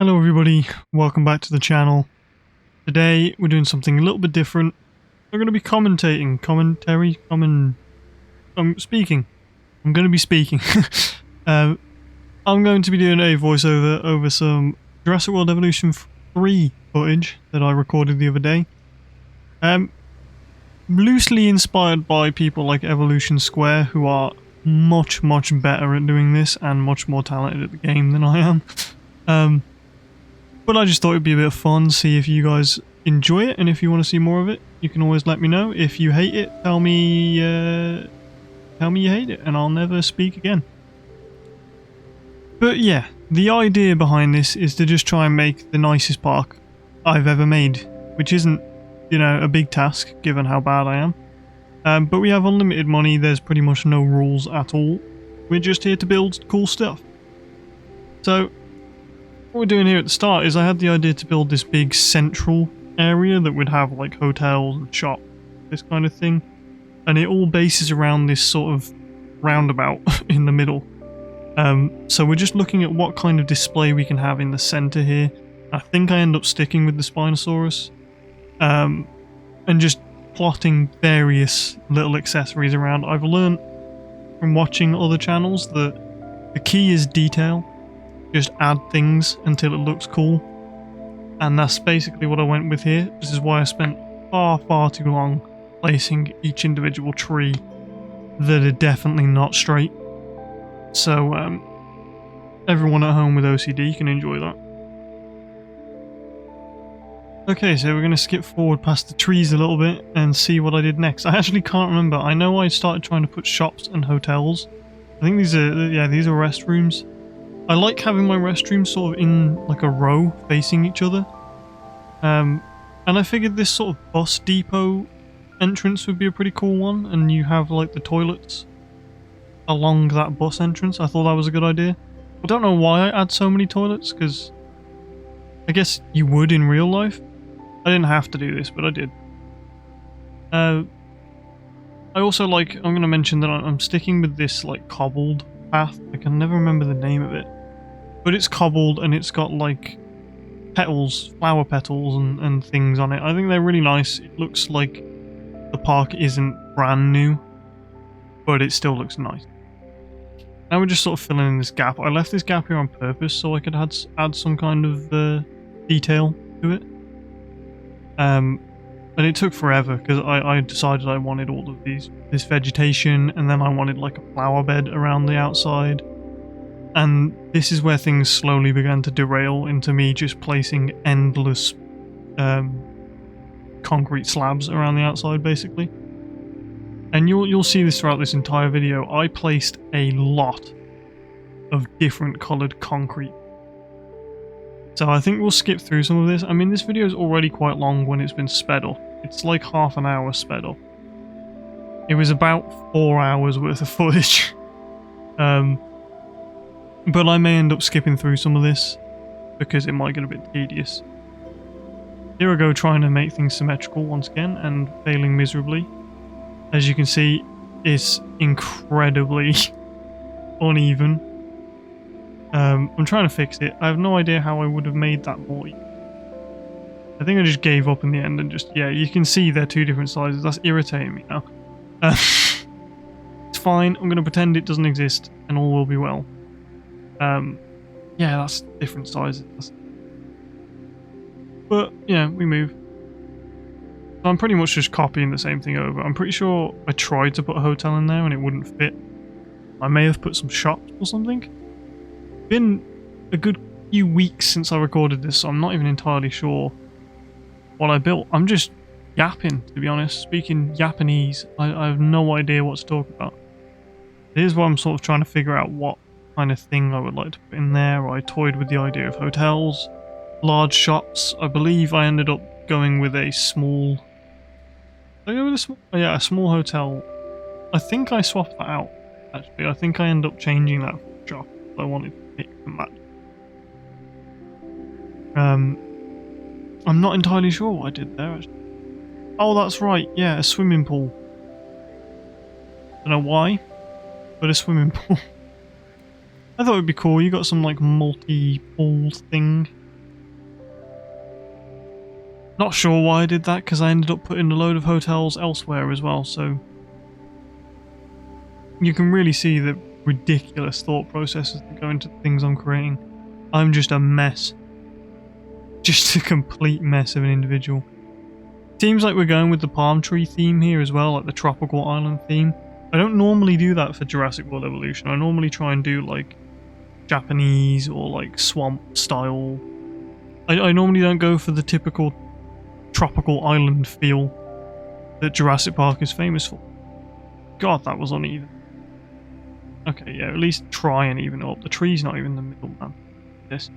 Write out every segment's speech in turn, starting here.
Hello everybody, welcome back to the channel. Today we're doing something a little bit different. We're going to be speaking. I'm going to be speaking. I'm going to be doing a voiceover over some Jurassic World Evolution 3 footage that I recorded the other day. Loosely inspired by people like Evolution Square, who are much better at doing this and much more talented at the game than I am. But I just thought it'd be a bit of fun, see if you guys enjoy it, and if you want to see more of it, you can always let me know. If you hate it, tell me you hate it, and I'll never speak again. But yeah, the idea behind this is to just try and make the nicest park I've ever made, which isn't, you know, a big task, given how bad I am. But we have unlimited money, there's pretty much no rules at all. We're just here to build cool stuff. So what we're doing here at the start is I had the idea to build this big central area that would have like hotels and shops, this kind of thing. And it all bases around this sort of roundabout in the middle. So we're just looking at what kind of display we can have in the center here. I think I end up sticking with the Spinosaurus. And just plotting various little accessories around. I've learned from watching other channels that the key is detail. Just add things until it looks cool, and that's basically what I went with here. This is why I spent far too long placing each individual tree that are definitely not straight, so everyone at home with OCD can enjoy that. Okay, so we're going to skip forward past the trees a little bit and see what I did next. I actually can't remember. I know I started trying to put shops and hotels. I think these are restrooms. I like having my restrooms sort of in like a row facing each other. And I figured this sort of bus depot entrance would be a pretty cool one, and you have like the toilets along that bus entrance. I thought that was a good idea. I don't know why I add so many toilets, because I guess you would in real life. I didn't have to do this, but I did. I also like, I'm going to mention that I'm sticking with this like cobbled path. I can never remember the name of it. But it's cobbled and it's got like petals, flower petals and things on it. I think they're really nice. It looks like the park isn't brand new, but it still looks nice. Now we're just sort of filling in this gap. I left this gap here on purpose so I could add some kind of detail to it. And it took forever because I decided I wanted all of this vegetation, and then I wanted like a flower bed around the outside. And this is where things slowly began to derail into me just placing endless concrete slabs around the outside, basically. And you'll see this throughout this entire video. I placed a lot of different coloured concrete. So I think we'll skip through some of this. I mean, this video is already quite long when it's been sped up. It's like half an hour sped up. It was about 4 hours worth of footage. But I may end up skipping through some of this because it might get a bit tedious. Here I go trying to make things symmetrical once again and failing miserably. As you can see, it's incredibly uneven. I'm trying to fix it. I have no idea how I would have made that more even. I think I just gave up in the end and just, yeah, you can see they're two different sizes. That's irritating me now. It's fine. I'm going to pretend it doesn't exist and all will be well. Yeah, that's different sizes. But, yeah, we move. So I'm pretty much just copying the same thing over. I'm pretty sure I tried to put a hotel in there and it wouldn't fit. I may have put some shops or something. It's been a good few weeks since I recorded this, so I'm not even entirely sure what I built. I'm just yapping, to be honest. Speaking Japanese, I have no idea what to talk about. Here's why I'm sort of trying to figure out what kind of thing I would like to put in there. I toyed with the idea of hotels, large shops. I believe I ended up going with a small... Did I go with a small... Oh, yeah, a small hotel. I think I swapped that out, actually. I think I ended up changing that for a shop. I wanted to pick and match. I'm not entirely sure what I did there, actually. Oh, that's right. Yeah, a swimming pool. Don't know why, but a swimming pool. I thought it'd be cool. You got some like multi-pool thing. Not sure why I did that, because I ended up putting a load of hotels elsewhere as well, so you can really see the ridiculous thought processes that go into things I'm creating. I'm just a mess. Just a complete mess of an individual. Seems like we're going with the palm tree theme here as well, like the tropical island theme. I don't normally do that for Jurassic World Evolution. I normally try and do like Japanese or like swamp style. I normally don't go for the typical tropical island feel that Jurassic Park is famous for. God, that was uneven. Okay, yeah, at least try and even it up. The tree's not even in the middle, man. This.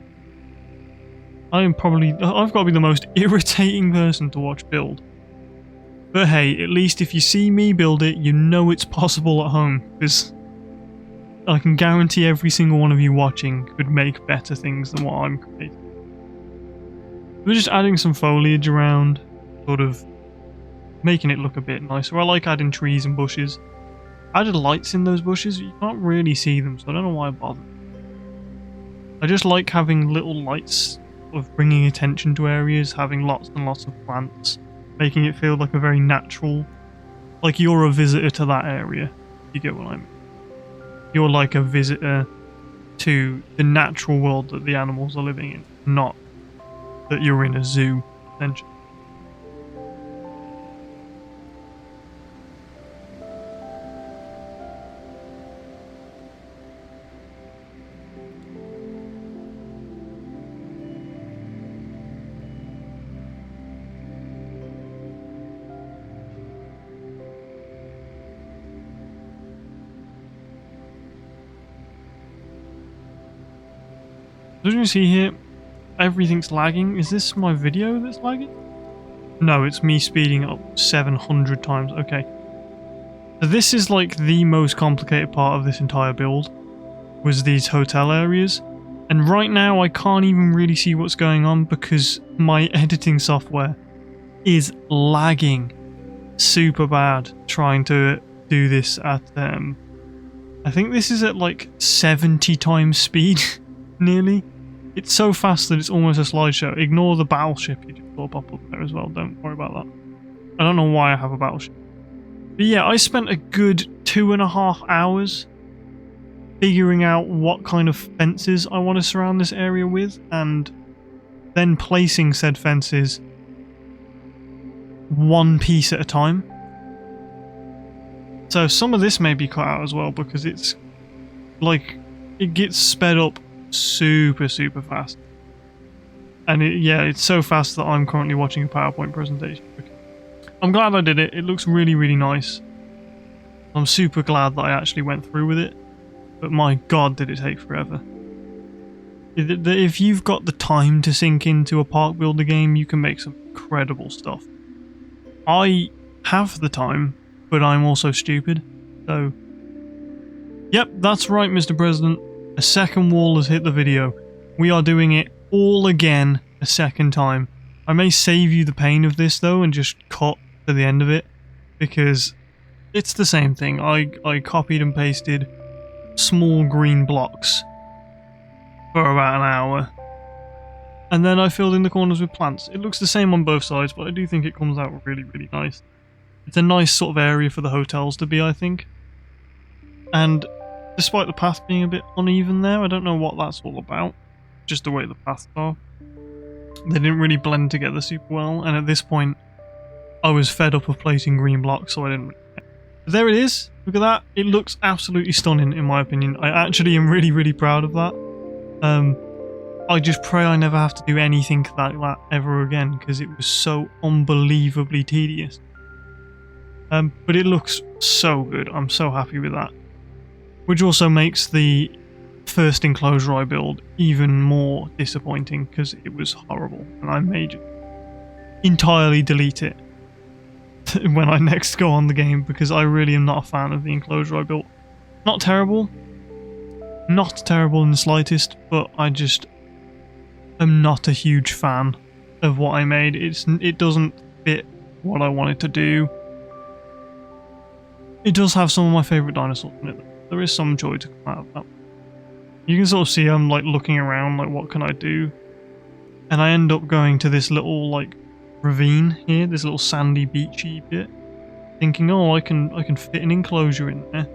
I've got to be the most irritating person to watch build. But hey, at least if you see me build it, you know it's possible at home, because I can guarantee every single one of you watching could make better things than what I'm creating. We're just adding some foliage around, sort of making it look a bit nicer. I like adding trees and bushes. I added lights in those bushes, but you can't really see them, so I don't know why I bothered. I just like having little lights of bringing attention to areas, having lots and lots of plants, making it feel like a very natural, like you're a visitor to that area. You get what I mean? You're like a visitor to the natural world that the animals are living in, not that you're in a zoo, essentially. As you can see here, everything's lagging. Is this my video that's lagging? No, it's me speeding up 700 times. Okay. So this is like the most complicated part of this entire build, was these hotel areas. And right now I can't even really see what's going on because my editing software is lagging super bad trying to do this at, I think this is at like 70 times speed, nearly. It's so fast that it's almost a slideshow. Ignore the battleship you just saw pop up there as well. Don't worry about that. I don't know why I have a battleship. But yeah, I spent a good 2.5 hours figuring out what kind of fences I want to surround this area with, and then placing said fences one piece at a time. So some of this may be cut out as well because it's like it gets sped up super fast, and it's so fast that I'm currently watching a PowerPoint presentation. I'm glad I did it. It looks really nice. I'm super glad that I actually went through with it, but my god did it take forever. If you've got the time to sink into a park builder game, you can make some incredible stuff. I have the time, but I'm also stupid, so yep, that's right, Mr. President. A second wall has hit the video. We are doing it all again a second time. I may save you the pain of this though and just cut to the end of it, because it's the same thing. I copied and pasted small green blocks for about an hour, and then I filled in the corners with plants. It looks the same on both sides, but I do think it comes out really nice. It's a nice sort of area for the hotels to be, I think. And despite the path being a bit uneven there, I don't know what that's all about. Just the way the paths are. They didn't really blend together super well, and at this point, I was fed up of placing green blocks, so I didn't really care. But there it is. Look at that. It looks absolutely stunning, in my opinion. I actually am really proud of that. I just pray I never have to do anything like that ever again, because it was so unbelievably tedious. But it looks so good. I'm so happy with that. Which also makes the first enclosure I build even more disappointing, because it was horrible, and I may just entirely delete it when I next go on the game, because I really am not a fan of the enclosure I built. Not terrible in the slightest, but I just am not a huge fan of what I made. It doesn't fit what I wanted to do. It does have some of my favourite dinosaurs in it though. There is some joy to come out of that. You can sort of see I'm like looking around, like what can I do? And I end up going to this little like ravine here, this little sandy beachy bit, thinking, oh, I can fit an enclosure in there.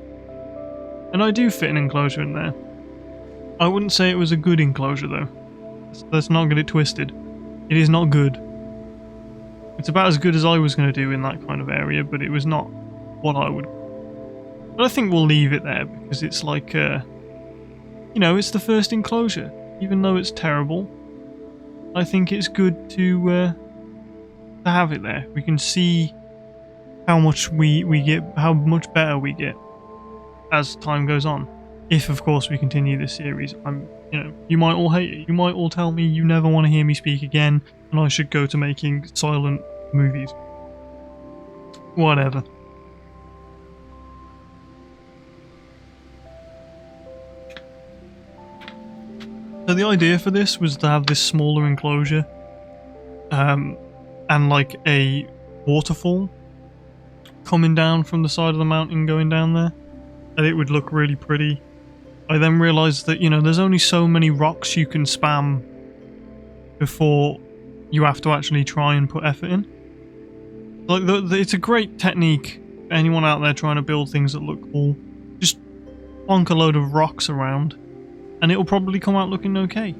And I do fit an enclosure in there. I wouldn't say it was a good enclosure though. Let's not get it twisted. It is not good. It's about as good as I was going to do in that kind of area, but it was not what I would. But I think we'll leave it there because it's like, you know, it's the first enclosure. Even though it's terrible, I think it's good to have it there. We can see how much we get, how much better we get as time goes on. If, of course, we continue this series. You know, you might all hate it. You might all tell me you never want to hear me speak again, and I should go to making silent movies. Whatever. So the idea for this was to have this smaller enclosure, and like a waterfall coming down from the side of the mountain going down there, and it would look really pretty. I then realised that, you know, there's only so many rocks you can spam before you have to actually try and put effort in. Like, it's a great technique for anyone out there trying to build things that look cool. Just plonk a load of rocks around, and it'll probably come out looking okay.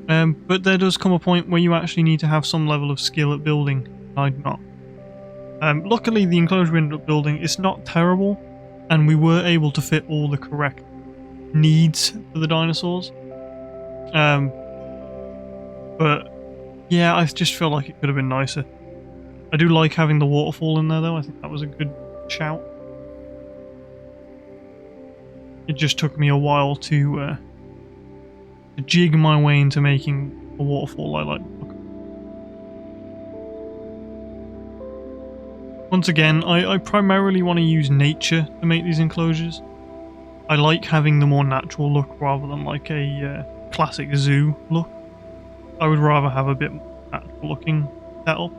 But there does come a point where you actually need to have some level of skill at building. I do not. Luckily, the enclosure we ended up building is not terrible, and we were able to fit all the correct needs for the dinosaurs. But yeah, I just feel like it could have been nicer. I do like having the waterfall in there though. I think that was a good shout. It just took me a while to jig my way into making a waterfall I like the look of. Once again, I primarily want to use nature to make these enclosures. I like having the more natural look rather than like a classic zoo look. I would rather have a bit more natural looking setup.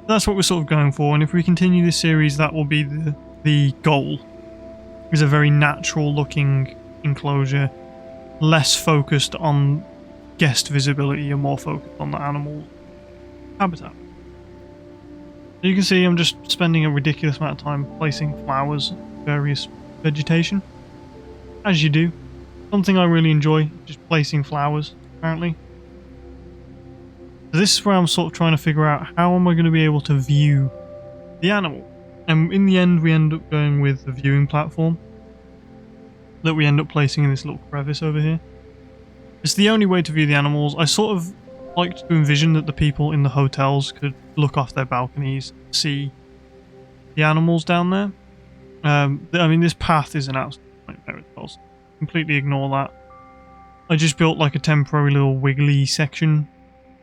That's what we're sort of going for, and if we continue this series, that will be the goal. Is a very natural looking enclosure, less focused on guest visibility and more focused on the animal habitat. So you can see I'm just spending a ridiculous amount of time placing flowers, various vegetation. As you do. Something I really enjoy, just placing flowers, apparently. So this is where I'm sort of trying to figure out how am I going to be able to view the animal. And in the end we end up going with the viewing platform that we end up placing in this little crevice over here. It's the only way to view the animals. I sort of liked to envision that the people in the hotels could look off their balconies, see the animals down there. I mean, this path is an absolute nightmare as well, so completely ignore that. I just built like a temporary little wiggly section.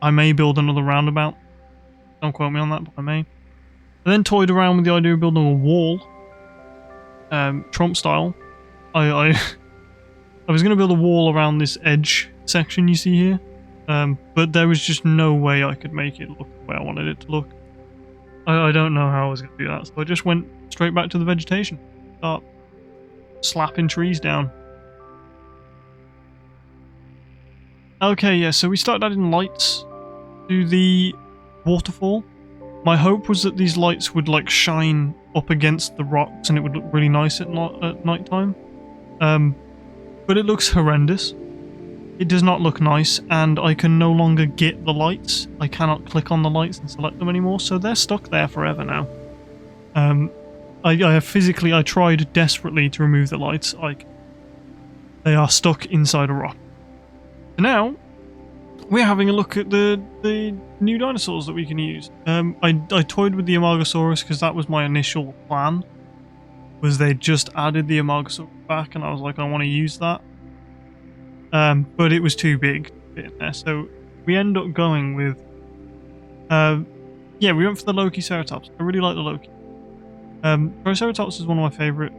I may build another roundabout. Don't quote me on that, but I may. I then toyed around with the idea of building a wall, Trump style. I was going to build a wall around this edge section you see here, but there was just no way I could make it look the way I wanted it to look. I don't know how I was going to do that, so I just went straight back to the vegetation. Start slapping trees down. Okay, yeah, so we started adding lights to the waterfall. My hope was that these lights would like shine up against the rocks and it would look really nice at night time. But it looks horrendous. It does not look nice, and I can no longer get the lights. I cannot click on the lights and select them anymore, so they're stuck there forever now. I tried desperately to remove the lights. They are stuck inside a rock. So now we're having a look at the new dinosaurs that we can use. I toyed with the Amargasaurus because that was my initial plan. Was they just added the Amargasaurus back, and I was like, I want to use that. But it was too big to fit in there, so we end up going with yeah, we went for the Lokiceratops. I really like the Loki. Triceratops is one of my favourite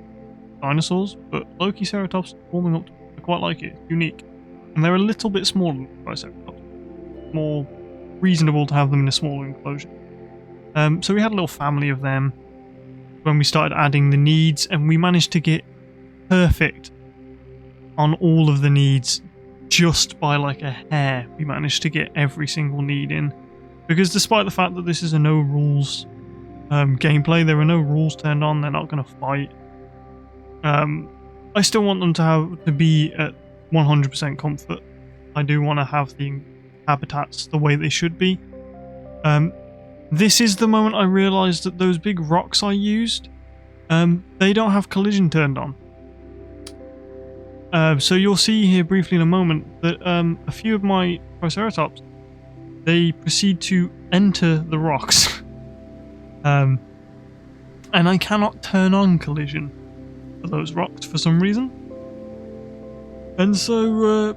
dinosaurs, but Lokiceratops warming up to, I quite like it. It's unique. And they're a little bit smaller than Triceratops. More reasonable to have them in a smaller enclosure. So we had a little family of them when we started adding the needs, and we managed to get perfect on all of the needs just by like a hair. We managed to get every single need in. Because despite the fact that this is a no rules gameplay, there are no rules turned on, they're not going to fight. I still want them to be at 100% comfort. I do want to have the habitats the way they should be. This is the moment I realised that those big rocks I used, they don't have collision turned on. So you'll see here briefly in a moment that a few of my Triceratops, they proceed to enter the rocks. And I cannot turn on collision for those rocks for some reason. And so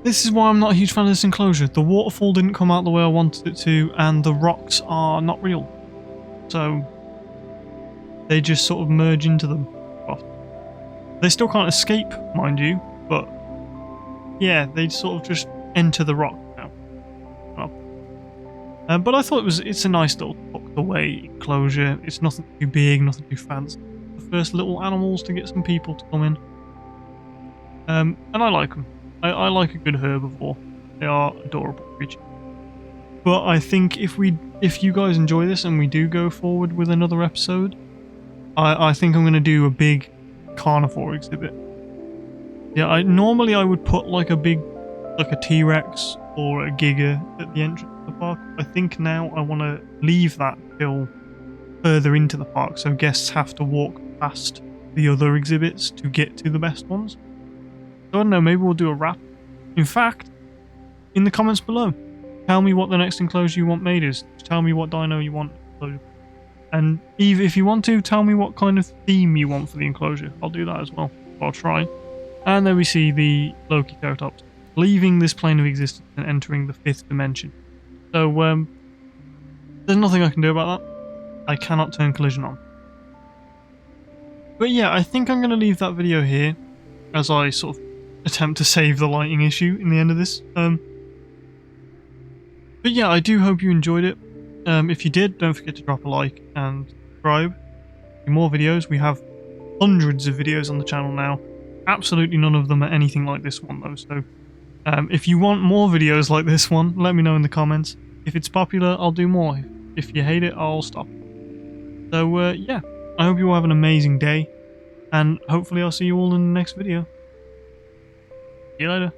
this is why I'm not a huge fan of this enclosure. The waterfall didn't come out the way I wanted it to, and the rocks are not real. So they just sort of merge into them. They still can't escape, mind you, but yeah, they sort of just enter the rock now. But I thought it's a nice little tucked away enclosure. It's nothing too big, nothing too fancy. The first little animals to get some people to come in. And I like them. I like a good herbivore. They are adorable creatures. But I think if you guys enjoy this and we do go forward with another episode, I think I'm going to do a big carnivore exhibit. Yeah, normally I would put like a T-Rex or a Giga at the entrance of the park. I think now I want to leave that till further into the park, so guests have to walk past the other exhibits to get to the best ones. So I don't know, maybe we'll do a wrap. In fact, in the comments below, tell me what the next enclosure you want made is. Tell me what dino you want. And if you want to, tell me what kind of theme you want for the enclosure. I'll do that as well. I'll try. And there we see the Loki Ceratops leaving this plane of existence and entering the 5th dimension. So, there's nothing I can do about that. I cannot turn collision on. But yeah, I think I'm going to leave that video here as I sort of attempt to save the lighting issue in the end of this. But yeah, I do hope you enjoyed it. If you did, don't forget to drop a like and subscribe for more videos. We have hundreds of videos on the channel now. Absolutely none of them are anything like this one though. So if you want more videos like this one, let me know in the comments. If it's popular, I'll do more. If you hate it, I'll stop. So yeah, I hope you all have an amazing day. And hopefully I'll see you all in the next video. See you later.